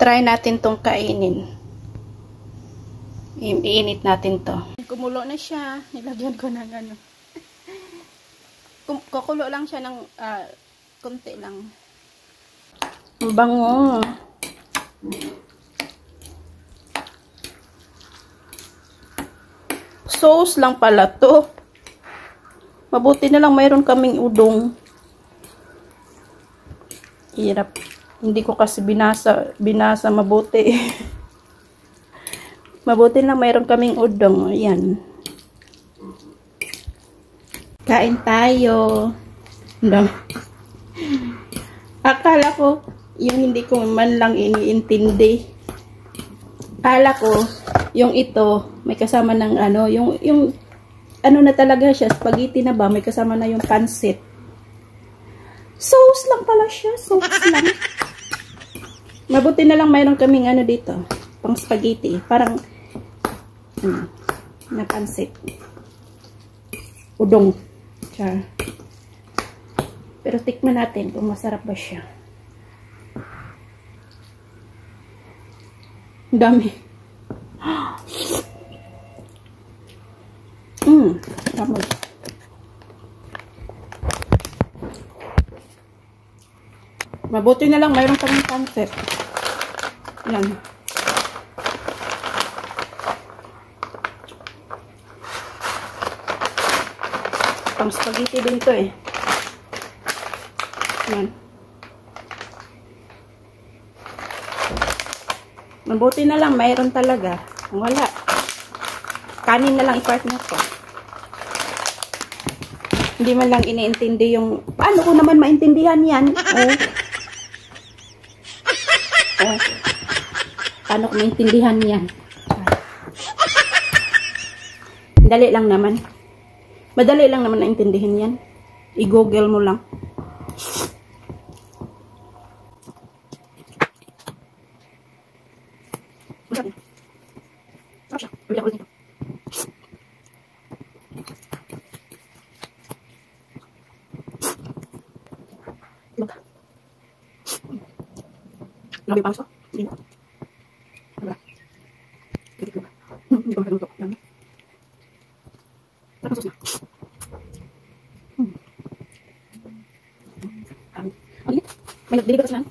try natin tong kainin. Iinit natin to. Kumulo na siya. Nilagyan ko ng ano. Kukulo lang siya ng konti lang. Ang bango. Sauce lang pala to. Mabuti na lang mayroon kaming udong. Hirap. Hindi ko kasi binasa mabuti. Mabuti na mayroon kaming udong. Ayan. Kain tayo. Akala ko, yung hindi ko man lang iniintindi. Akala ko, yung ito, may kasama ng ano, yung ano na talaga siya, spaghetti na ba, may kasama na yung pansit. Sauce lang pala siya, sauce lang. Mabuti na lang mayroon kaming ano dito, pang spaghetti, parang na pansit. Udong. Char. Pero tikman natin kung masarap ba siya. Dami. Dami. Mabuti na lang mayroon kaming pansit. Yan. Pang spaghetti din to eh. Yan. Mabuti na lang mayroon talaga. Kung wala, kanin na lang i-partner ko. Hindi man lang iniintindi yung, paano ko naman maintindihan yan? Paano ko maintindihan yan? Dali lang naman. Madali lang naman naintindihan yan. I-google mo lang. Lagi paso. Ini. Wala. Hindi ko maluto. Yan. Tapos na. Ay, may nagdili ka lang.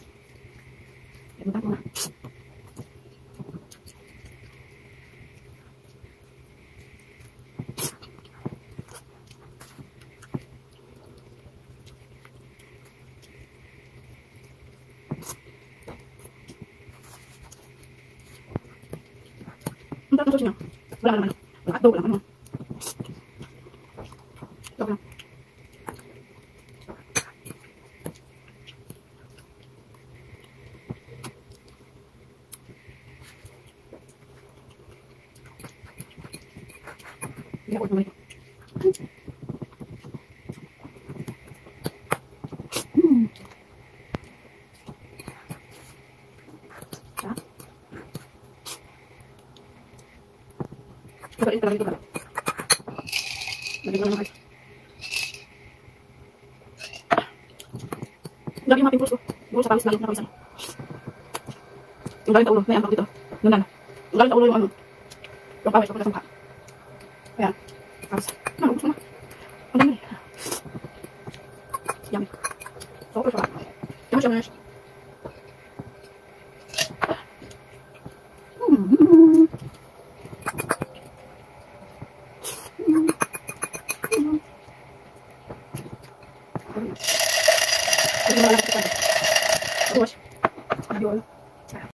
Yan mo na. Ang tapos niya. Wala naman. Wala ito, wala naman. Ito lang. Hindi ako naman ito. Ito talaga ito pala. Lagyan ko naman kayo. Lagyan yung mga pimples ko. Siguro sa pawis, lagyan ko na kawisan. Yung galing taulo, may angkak dito. Yun na. Yung galing taulo yung ano. Yung pawis, papunta sa mukha. Ayan. Pawis. Ano, ubus mo na. Ang dami. Yummy. So, ito siya. Yummy siya, guys. Terima kasih.